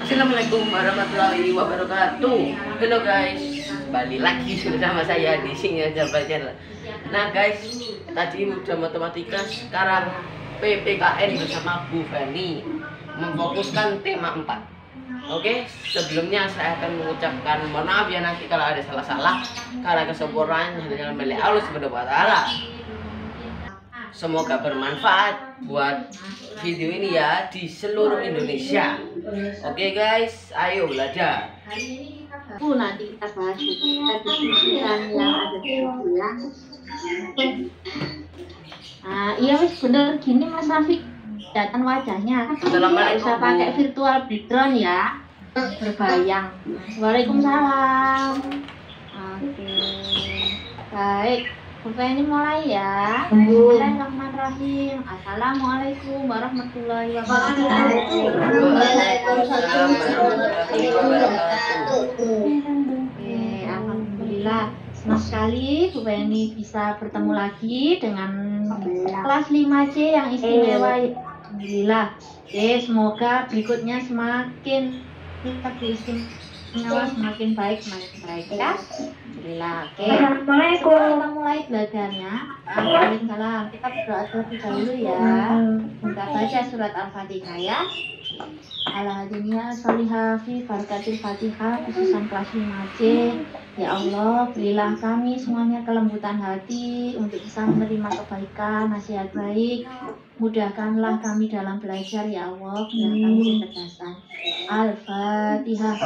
Assalamualaikum warahmatullahi wabarakatuh. Halo guys, kembali lagi bersama saya di sini aja channel. Nah guys, tadi udah matematika, sekarang PPKN bersama Bu Feni memfokuskan tema 4. Oke, sebelumnya saya akan mengucapkan mohon maaf ya nanti kalau ada salah-salah, karena kesempurnaan hanya milik Allah Subhanahu wa taala. Semoga bermanfaat buat video ini ya di seluruh Indonesia. Oke guys, ayo belajar. Nanti kita bahas, kita diskusikan yang ada di bulan. Nah, iya wis bener gini Mas Rafiq, kelihatan wajahnya. Nggak usah pakai virtual background ya, berbayang. Waalaikumsalam. Oke, baik. Ini mulai ya. Bismillahirrahmanirrahim. Assalamualaikum warahmatullahi wabarakatuh. Waalaikumsalam warahmatullahi wabarakatuh. Oke, alhamdulillah senang sekali Bu Feni bisa bertemu lagi dengan kelas 5C yang istimewa. Alhamdulillah. Oke, semoga berikutnya semakin istimewa, semakin baik ya. Alhamdulillah. Oke. Assalamualaikum. Kita mulai belajarnya. Waalaikumsalam. Kita berdoa terlebih dahulu ya. Kita baca surat Al-Fatihah ya. Al-Hadiniya Sholihah fi Barakatil Fatihah khususan kelas 5C. Ya Allah, berilah kami semuanya kelembutan hati untuk bisa menerima kebaikan, nasihat baik. Mudahkanlah kami dalam belajar ya Allah, berilah kami kecerdasan. Al-Fatihah.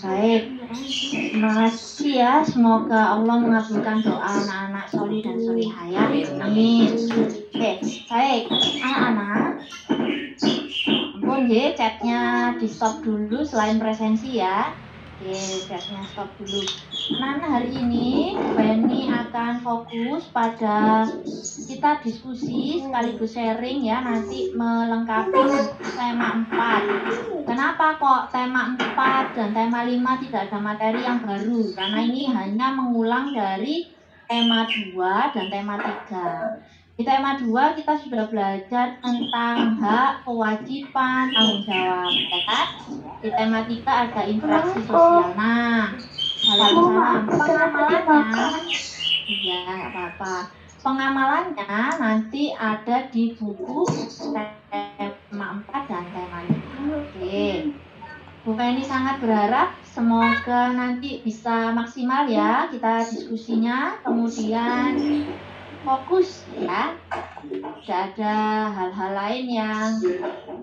Baik, terima kasih ya. Semoga Allah mengabulkan doa anak-anak solih dan solihah ya. Amin. Oke, baik anak-anak. Ampun ya, chatnya di stop dulu selain presensi ya. Oke, chatnya stop dulu. Nah, hari ini Feni akan fokus pada kita diskusi sekaligus sharing ya, nanti melengkapi tema 4. Kenapa kok tema 4 dan tema 5 tidak ada materi yang baru? Karena ini hanya mengulang dari tema 2 dan tema 3. Di tema 2 kita sudah belajar tentang hak, kewajiban, tanggung jawab, ya kan? Di tema 3 ada interaksi sosial. Nah, pengamalannya, iya nggak apa-apa. Pengamalannya nanti ada di buku tema 4 dan tema 5. Oke. Bu Feni sangat berharap semoga nanti bisa maksimal ya kita diskusinya, kemudian fokus ya. Tidak ada hal-hal lain yang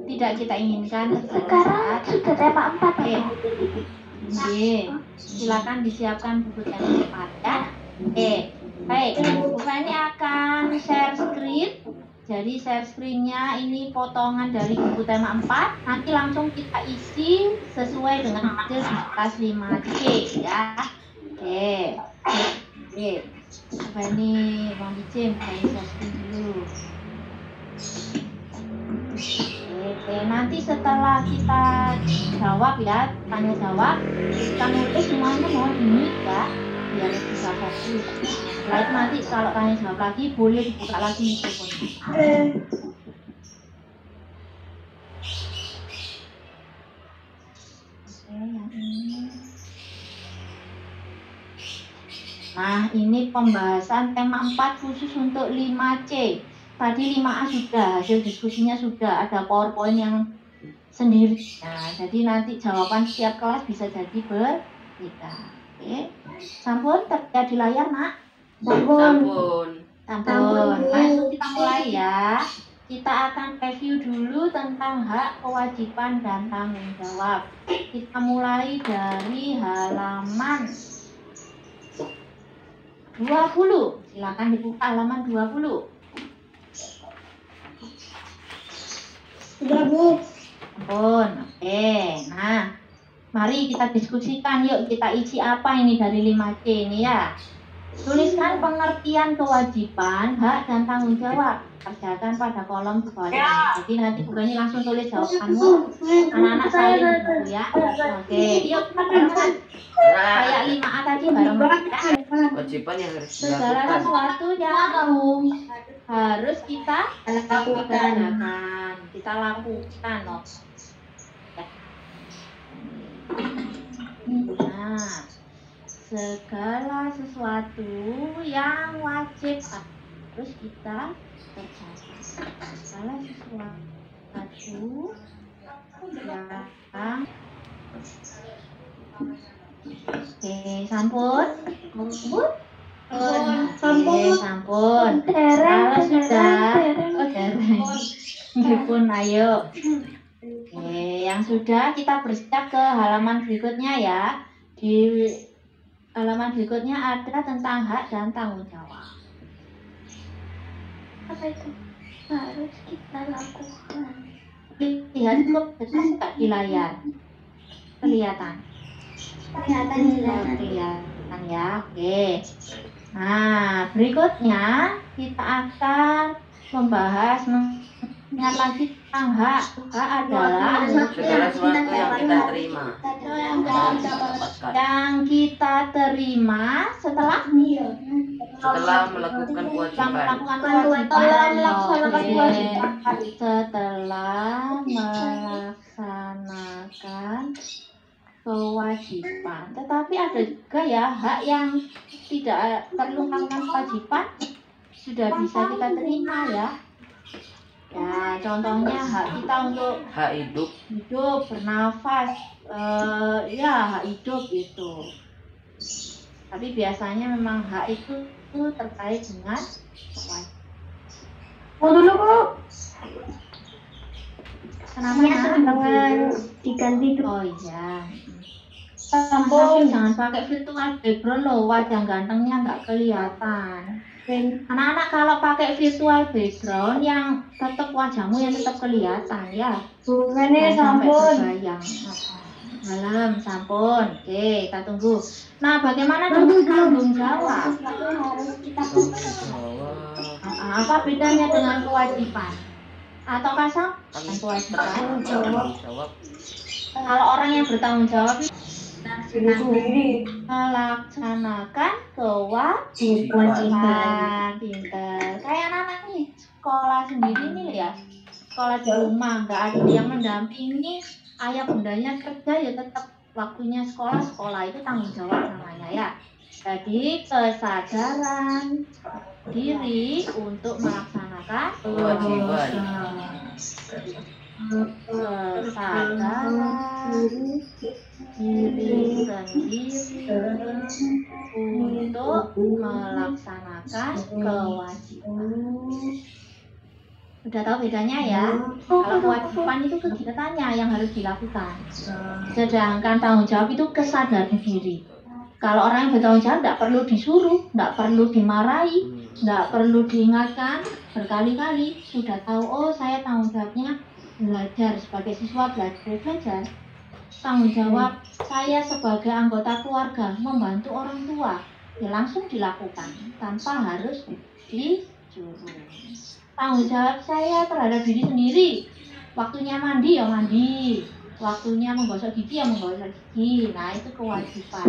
tidak kita inginkan. Sekarang sudah tema 4 ya. Oke, silakan disiapkan buku tema 4 ya. Oke, baik. Bu Feni akan share screen. Jadi share screen-nya ini potongan dari buku tema 4. Nanti langsung kita isi sesuai dengan hasil di kelas 5C ya. Oke. Oke. Feni mohon izin saya share screen dulu. Oke, nanti setelah kita jawab ya, tanya jawab, kita nulis semuanya mohon di-mute ya, biar bisa fokus. Setelah itu nanti kalau tanya jawab lagi boleh dibuka lagi mikrofonnya. Oke, yang ini. Nah, ini pembahasan tema 4 khusus untuk 5C. Tadi 5A sudah, hasil diskusinya sudah, ada PowerPoint yang sendiri. Nah, jadi nanti jawaban setiap kelas bisa jadi berbeda. Oke. Sampun terlihat di layar, Nak? Sampun. Langsung kita mulai ya. Kita akan review dulu tentang hak, kewajiban, dan tanggung jawab. Kita mulai dari halaman 20. Silakan dibuka halaman 20. Sudah, Bu. Ampun. Oke. Nah, mari kita diskusikan yuk, kita isi apa ini dari 5C ini ya. Tuliskan pengertian kewajiban, hak, dan tanggung jawab. Kerjakan pada kolom di bawah ini. Jadi nanti bukan ini langsung tulis jawabanmu. Anak-anak salin dulu ya. Oke, yuk kita barengan. Kayak 5A tadi bareng-bareng ya. Kewajiban yang harus Segala dilakukan. sesuatu yang harus kita lakukan. Kita lakukan loh. Nah, segala sesuatu yang wajib harus kita kerjakan. Segala sesuatu yang sampun. Sampun. Kalau sudah, pun ayo. Oke, yang sudah kita bersiap ke halaman berikutnya ya. Di halaman berikutnya ada tentang hak dan tanggung jawab. Apa itu harus kita lakukan? Lihat kok jelas nggak di layar? Kelihatan. Kelihatan ya. Oke. Nah, berikutnya kita akan membahas ingat lagi tentang hak. Hak adalah Segala sesuatu yang kita terima. yang kita terima setelah Melakukan kewajiban. Setelah melaksanakan kewajiban. Tetapi ada juga ya hak yang tidak perlu melakukan kewajiban sudah bisa kita terima ya. Ya, contohnya hak kita untuk Hak hidup. bernafas, ya hak hidup itu. Tapi biasanya memang hak itu terkait dengan kewajiban. Mau dulu kok. Kenapa? Jangan diganti tuh. Oh iya. Tapi jangan pakai virtual background loh, wajah gantengnya nggak kelihatan. Anak-anak kalau pakai virtual background yang tetap wajahmu yang tetap kelihatan ya. Bukannya Jangan sampai sampun. terbayang. Malam sampun. Oke, kita tunggu. Nah, bagaimana dengan tanggung jawab? Harus kita Apa bedanya dengan kewajiban? Atau kasar? Kewajiban. Tanggung jawab. Kalau orang yang bertanggung jawab itu sendiri. melaksanakan kewajiban. Pinter. Kayak anak nih, sekolah sendiri nih ya. Sekolah di rumah, nggak ada yang mendampingi. Ayah bundanya kerja ya tetap waktunya sekolah itu tanggung jawab namanya ya. Jadi kesadaran diri untuk melaksanakan Kewajiban. Kesadaran diri sendiri untuk melaksanakan kewajiban. Udah tahu bedanya ya? Kalau kewajiban itu kegiatannya yang harus dilakukan. Sedangkan tanggung jawab itu kesadaran diri. Kalau orang yang bertanggung jawab tidak perlu disuruh, tidak perlu dimarahi, tidak perlu diingatkan berkali-kali. Sudah tahu, oh saya tanggung jawabnya belajar sebagai siswa belajar. Tanggung jawab saya sebagai anggota keluarga membantu orang tua, ya langsung dilakukan tanpa harus disuruh. Tanggung jawab saya terhadap diri sendiri, waktunya mandi ya mandi, waktunya menggosok gigi ya menggosok gigi. Nah itu kewajiban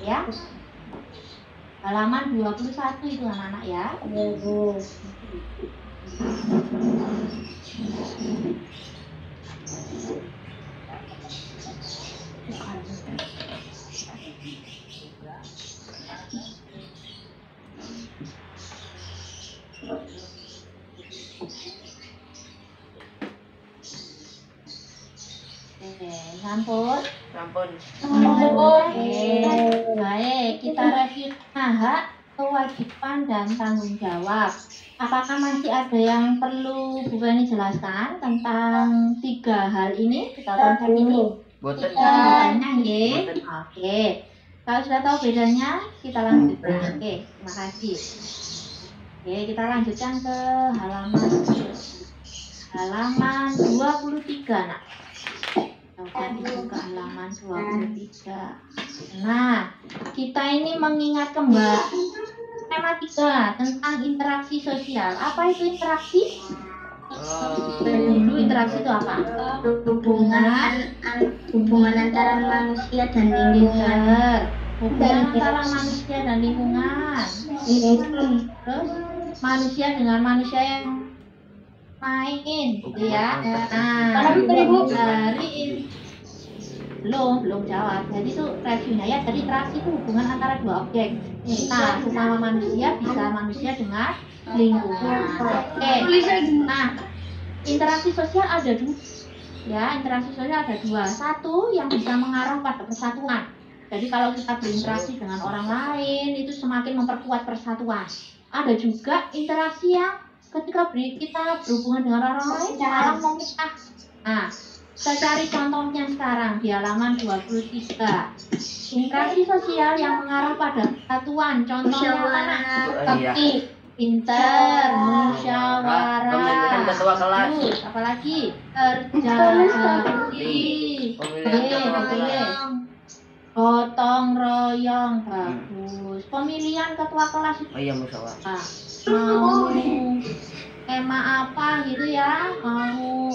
ya. Halaman 21 itu anak-anak ya. Sampun. Baik, kita review hak, kewajiban dan tanggung jawab. Apakah masih ada yang perlu Bu Feni jelaskan tentang 3 hal ini, 3 konsep ini? Boten. Bedanya ya. Oke. Kalau sudah tahu bedanya, kita lanjutkan. Oke, terima kasih. Oke, kita lanjutkan ke halaman halaman 23 nak. Coba dibuka halaman 23. Nah, kita ini mengingat kembali tema 3 tentang interaksi sosial. Apa itu interaksi? Dulu interaksi itu apa? Hubungan antara manusia dan lingkungan. Hubungan antara manusia dan lingkungan. Terus manusia dengan manusia yang main, gitu ya. Nah, dari belum jawab. Jadi itu reviewnya ya. Jadi interaksi itu hubungan antara dua objek. Nah, sesama manusia bisa manusia dengan lingkungan. Oke. Nah, interaksi sosial ada dua. Ya, interaksi sosial ada dua. Satu yang bisa mengarah pada persatuan. Jadi kalau kita berinteraksi dengan orang lain itu semakin memperkuat persatuan. Ada juga interaksi yang ketika kita berhubungan dengan orang lain malah memisah. Nah, kita cari contohnya sekarang di halaman 23. Interaksi sosial yang mengarah pada persatuan. Contohnya mana? Bakti, pinter, musyawarah, pemilihan ketua kelas, apalagi kerja bakti, gotong royong, bagus. Pemilihan ketua kelas itu oh iya musyawarah. mau tema apa gitu ya, mau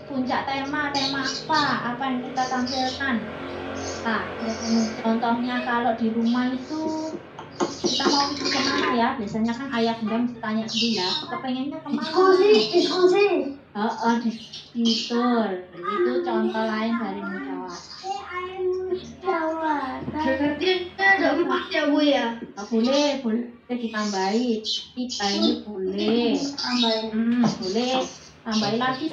puncak tema apa yang kita tampilkan. Nah, contohnya kalau di rumah itu kita mau pergi kemana ya, biasanya kan ayah bunda mesti tanya dulu ya, kepengennya kemana? Betul, itu contoh lain dari musyawarah. Boleh ditambahin. Kita ini boleh. Boleh tambahin lagi.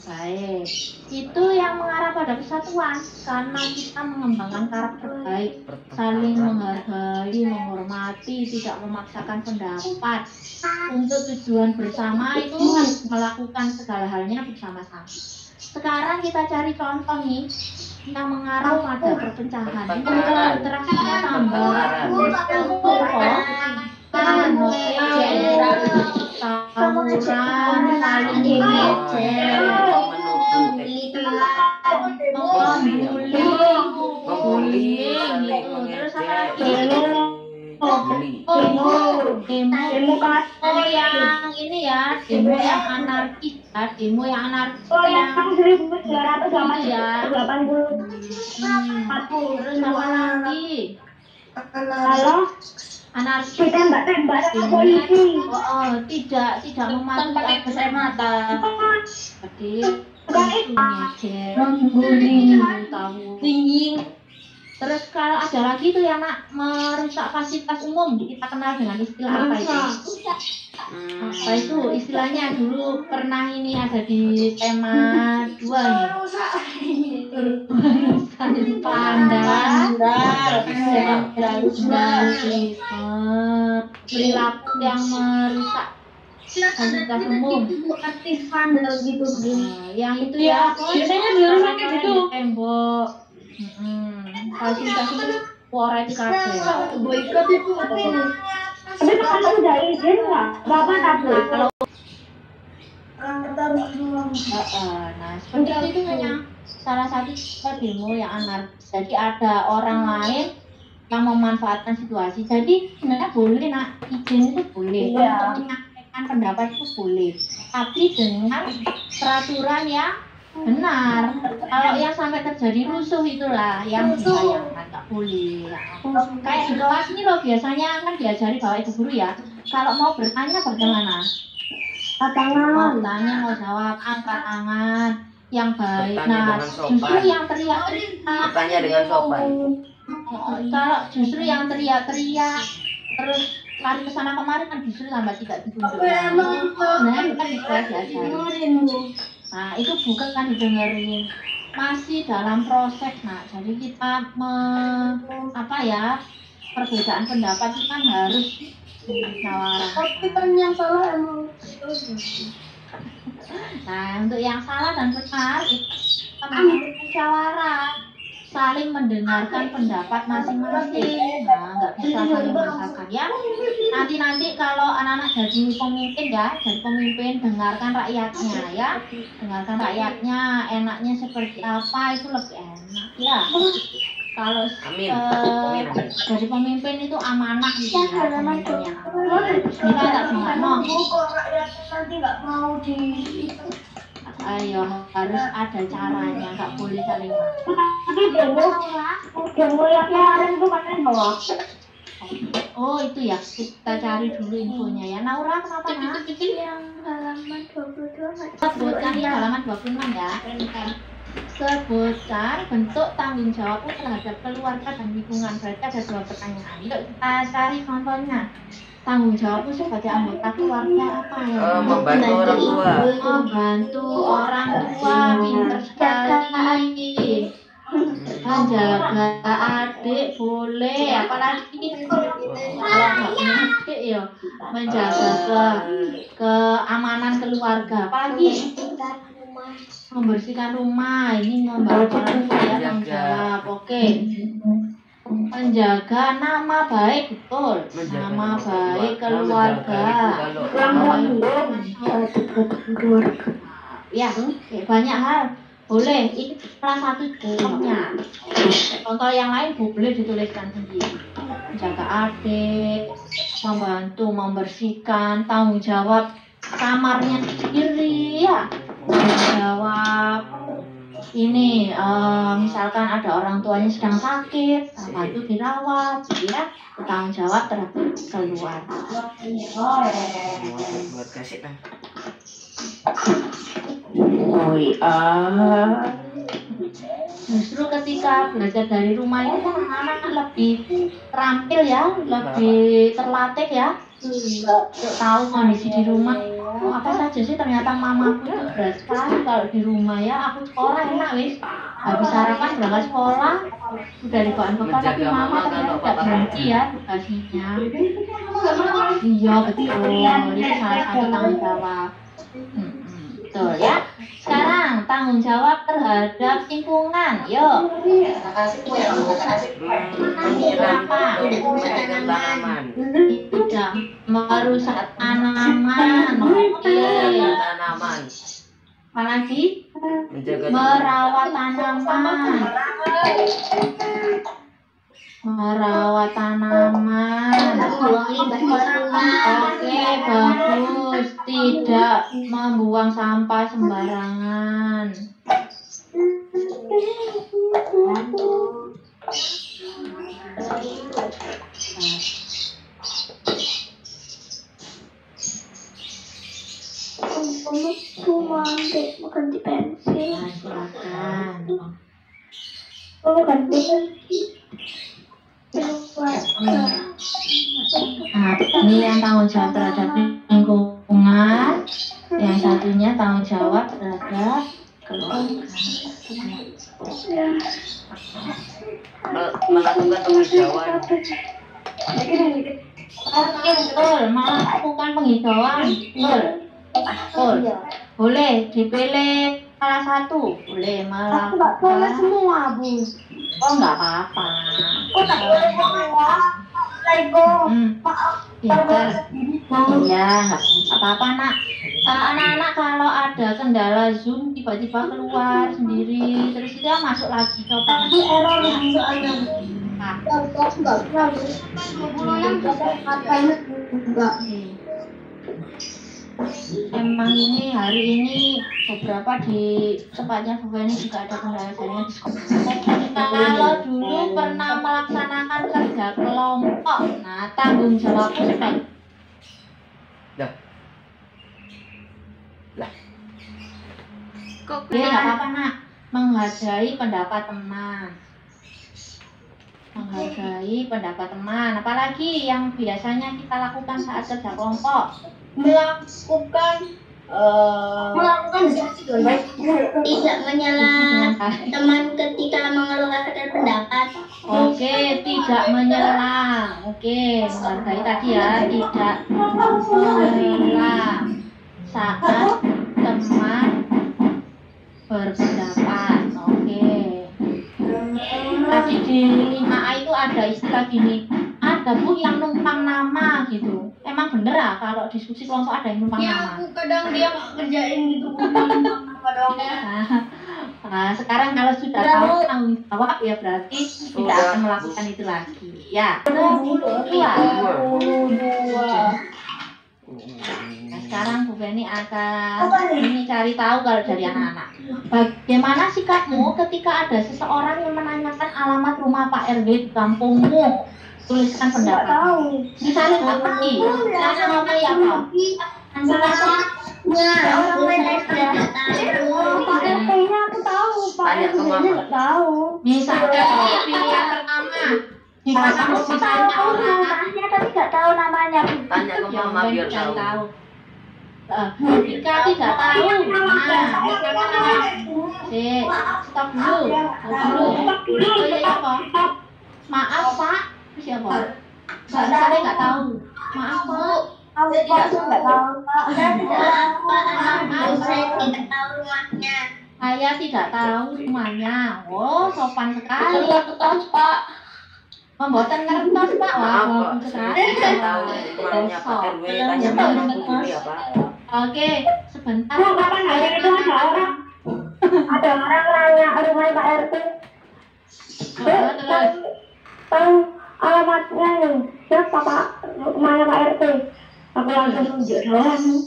Baik. Itu yang mengarah pada persatuan karena kita mengembangkan karakter baik, saling menghargai, menghormati, tidak memaksakan pendapat. Untuk tujuan bersama itu harus melakukan segala halnya bersama-sama. Sekarang kita cari contoh nih yang mengarah pada perpecahan. Itu interaksinya tambah tawuran, saling membuli, terus apa lagi? Demo yang ini ya, demo yang anarkis ya, demo yang anarkis yang 1980 ya. Terus apa lagi? Anarkis tembak polisi. Tidak mematuhi aturan mata. Jadi membuli, terus kalau ada lagi tuh yang nak merusak fasilitas umum, kita kenal dengan istilah apa itu? Apa itu istilahnya? Dulu pernah ini ada di tema 2 nih. Perilaku yang merusak fasilitas umum. Yang itu ya, biasanya di rumah gitu. Tembok. Fasilitas umum warna itu kabel. Boikot itu. Tapi kalau udah izin nggak, bapak tak boleh. Kalau nah, seperti itu yang salah satu demo yang anarkis. Jadi ada orang lain yang memanfaatkan situasi. Jadi sebenarnya boleh nak izin itu boleh. Untuk menyampaikan pendapat itu boleh. Tapi dengan peraturan yang benar. Kalau yang sampai terjadi rusuh itulah yang disayangkan, nggak boleh. Kayak di kelas ini loh biasanya kan diajari bapak ibu guru ya. Kalau mau bertanya bagaimana? Mau tanya, mau jawab, angkat tangan yang baik. Nah, justru yang teriak-teriak. Bertanya dengan sopan. Kalau justru yang teriak-teriak terus lari ke sana kemari kan justru tambah tidak ditunjukkan. Nah, itu kan bisa diajari. Nah, itu bukan kan didengerin. Masih dalam proses, nah. Jadi kita perbedaan pendapat itu kan harus musyawarah. yang salah emang. Nah, untuk yang salah dan benar itu kita musyawarah. saling mendengarkan pendapat masing-masing. Nah, nggak bisa saling menyalahkan ya. Nanti kalau anak-anak jadi pemimpin ya, jadi pemimpin dengarkan rakyatnya ya, dengarkan rakyatnya, enaknya seperti apa itu lebih enak ya. Kalau Amin. Amin. jadi pemimpin itu amanah gitu ya, pemimpinnya. Kita tak semangat. Nanti nggak mau di Ayo harus ada caranya, nggak boleh saling. tapi demo yang kemarin itu katanya bawa Oh itu ya, kita cari dulu infonya ya. Naura kenapa nak? yang halaman 22 Sebutkan di halaman 26 ya. Sebutkan bentuk tanggung jawabmu terhadap keluarga dan lingkungan. Berarti ada 2 pertanyaan. Yuk kita cari contohnya. Tanggung jawabmu sebagai anggota keluarga apa ya? Membantu orang tua. Membantu orang tua, pinter sekali. Menjaga adik boleh, apalagi kalau nggak punya adik ya menjaga keamanan keluarga, apalagi membersihkan rumah, ini membantu orang tua ya, tanggung jawab. Oke. Menjaga nama baik, betul. Nama baik keluarga. Ya, banyak hal. Boleh, ini salah satu contohnya. Contoh yang lain boleh dituliskan sendiri. Menjaga adik, membantu membersihkan, tanggung jawab kamarnya sendiri ya. Tanggung jawab ini misalkan ada orang tuanya sedang sakit, bantu dirawat, ya. Tanggung jawab terhadap keluarga. Justru ketika belajar dari rumah itu kan anak lebih terampil ya, lebih terlatih ya, tahu kondisi di rumah. Oh, apa saja sih ternyata mamaku itu berat sekali kalau di rumah ya. Aku sekolah enak wis, habis sarapan berangkat sekolah sudah dibawain bekal, tapi mama ternyata tidak berhenti ya tugasnya. Iya betul, itu salah satu tanggung jawab. Betul ya. Sekarang tanggung jawab terhadap lingkungan. Yuk. Tanaman. Tidak merusak tanaman. Oke. Tanaman. Apa lagi? Merawat tanaman. Merawat tanaman. Oke, bagus. Tidak membuang sampah sembarangan. ganti pensil. Nah, silakan. Oh, ganti Nah, ini yang tanggung jawab terhadap lingkungan. Yang satunya tanggung jawab terhadap keluarga. Melakukan penghijauan. Oke, betul. Melakukan penghijauan. Betul. Betul. Boleh dipilih salah satu. Boleh aku nggak boleh melakukan. semua, Bu. Oh, nggak apa-apa. Aku tak boleh semua. Assalamualaikum. Maaf. Pintar. Iya, nggak apa-apa nak. Anak-anak kalau ada kendala Zoom tiba-tiba keluar sendiri, terus dia masuk lagi coba. Tapi error soalnya. Nah, Aku nggak pernah. 26 enggak. emang ini hari ini beberapa di tempatnya Bu ini juga ada kendala jaringan di sekolah. Kalau dulu pernah melaksanakan kerja kelompok, nah tanggung jawabku sebagai Kok nggak apa-apa nak, menghargai pendapat teman. Menghargai pendapat teman, apalagi yang biasanya kita lakukan saat kerja kelompok. Melakukan diskusi dengan baik. Tidak menyela teman ketika mengeluarkan pendapat. Oke, tidak menyela. Oke, menghargai tadi ya, tidak menyela saat teman berpendapat. Oke. di 5A itu ada istilah gini, ada Bu yang numpang nama gitu. Emang bener ah kalau diskusi kelompok ada yang numpang nama? aku kadang dia nggak kerjain gitu, numpang nama doang. Nah, sekarang kalau sudah tahu tanggung jawab ya berarti tidak akan melakukan itu lagi. Ya. 22. Nah, sekarang Bu Beni akan ini cari tahu kalau dari anak-anak. Bagaimana sikapmu ketika ada seseorang yang menanyakan alamat rumah Pak RW di kampungmu? Tuliskan pendapat. Misalnya apa nih? Misalnya apa ya Pak? Orang lain tidak tahu. Pak RT-nya aku tahu, Pak RW-nya nggak tahu. Misalnya pilihan pertama. Jika kamu ditanya orang, namanya tapi nggak tahu namanya. Tanya ke mama biar tahu. Jika tidak tahu, stop dulu. Maaf Pak, siapa? Saya nggak tahu. Maaf Bu. Aku nggak tahu, Pak. Saya tidak tahu rumahnya. Oh, sopan sekali. Pak. Membuatan ngertos Pak. Wah, bagus sekali. Tidak tahu rumahnya Pak RW, tanya mama sendiri ya Pak. Oke, sebentar. Kapan hari itu ada orang nanya rumah Pak RT. Terus. Tahu alamatnya nih, siapa Pak rumahnya Pak RT? Aku langsung tunjuk doang.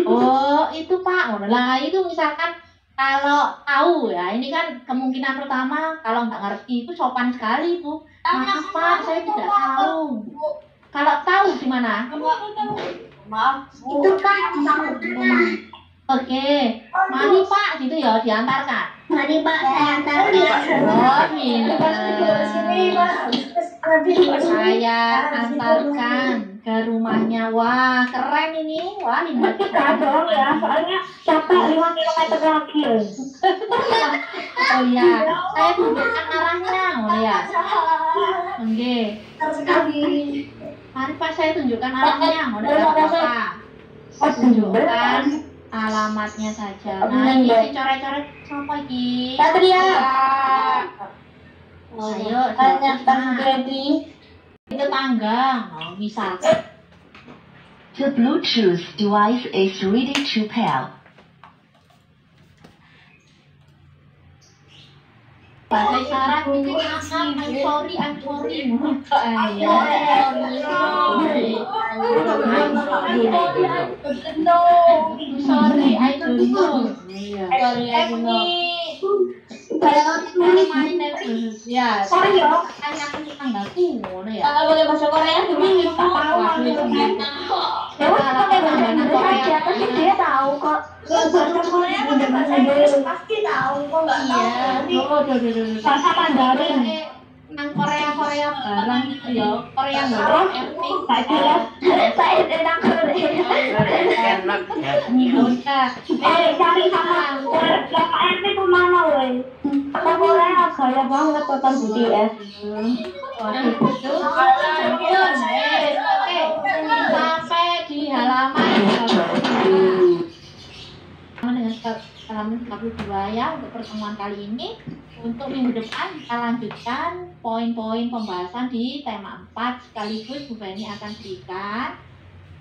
Oh, itu Pak. Lah itu misalkan kalau tahu ya, ini kan kemungkinan pertama kalau nggak ngerti itu sopan sekali Bu. Maaf Pak, saya tidak tahu. Kalau tahu gimana? Maaf, itu kan sama rumah. Oke, mari Pak, gitu ya diantarkan. Mari Pak, saya antarkan. Oh, saya antarkan ke rumahnya. Wah, keren ini. Wah, 5 dong ya, soalnya capek 5 kilometer lagi. Oh iya, saya tunjukkan arahnya. Oh ya. Oke. Mari Pak, saya tunjukkan arahnya. Mau apa? Tunjukkan alamatnya saja. Nah, ini si coret-coret siapa iki? Satria. Ayo, itu tangga. Oh, misalkan. The Bluetooth device is ready to pair. Bahasa isyarat itu maaf, I'm sorry. Sorry, I don't know. Ya, Sorry ya. tanya ke tetanggaku, ngono ya. Kalau boleh bahasa Korea gimana? Korea Pasti dia tahu kok. Bahasa Korea pakai bahasa Inggris pasti tahu kok nggak tahu. Bahasa Mandarin. Nang Korea barang gitu ya. Korea barang epic. Tak jelas. Saya enak Korea. Enak ya. Udah. Cari sama Bapak RT kemana woi? Bahasa Korea gaya banget tonton BTS. Sampai di halaman dengan halaman 32 ya untuk pertemuan kali ini. Untuk minggu depan kita lanjutkan poin-poin pembahasan di tema 4 sekaligus Bu Beni akan berikan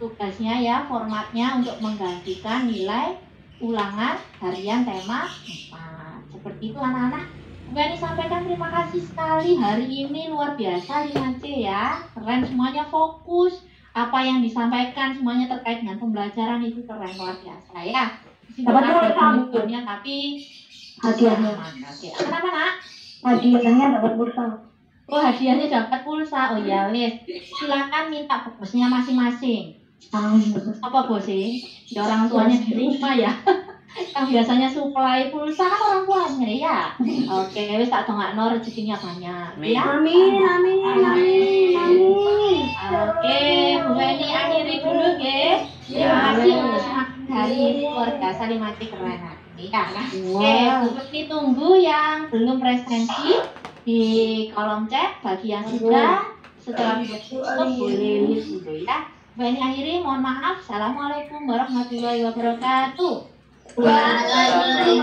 tugasnya ya, formatnya untuk menggantikan nilai ulangan harian tema 4. Seperti itu anak-anak. Bu Beni sampaikan terima kasih sekali, hari ini luar biasa 5C ya, keren semuanya, fokus apa yang disampaikan semuanya terkait dengan pembelajaran itu keren luar biasa ya. Dapat pulsa tapi hadiahnya. Oke, apa nak? Hadiahnya dapat pulsa. Oh, hadiahnya dapat pulsa. Oh ya, wes. Silakan minta bosnya masing-masing. Apa bosnya? Ya orang tuanya di rumah ya. Yang biasanya suplai pulsa kan orang tuanya ya. Oke, wes tak dongakno rezekinya banyak. Ya. Amin. Oke, Bu Beni akhiri dulu, ge. Terima kasih untuk semangat dari keluarga Salimati keren. Ya, oke, Bu Beni tunggu yang belum presensi di kolom chat. Bagi yang sudah, setelah tutup boleh list dulu ya. Bu Beni akhiri, mohon maaf. Assalamualaikum warahmatullahi wabarakatuh. warahmatullahi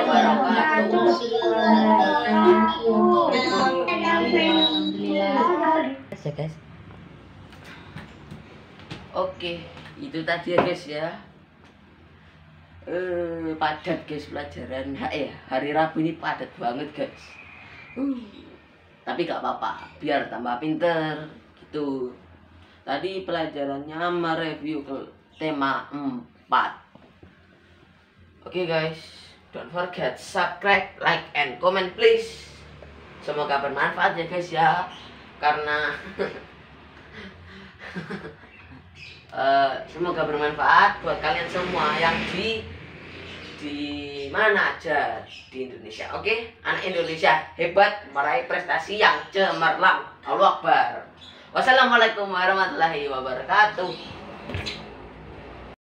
wabarakatuh. Ya guys. Oke, itu tadi ya guys ya. Padat guys pelajaran ya. Hari Rabu ini padat banget guys. Tapi gak apa-apa, biar tambah pinter gitu. Tadi pelajarannya mereview ke tema 4. Oke guys, don't forget subscribe, like, and comment please. Semoga bermanfaat ya guys ya. Karena semoga bermanfaat buat kalian semua yang di mana aja di Indonesia. Oke, anak Indonesia hebat meraih prestasi yang cemerlang. Allahu Akbar. Wassalamualaikum warahmatullahi wabarakatuh.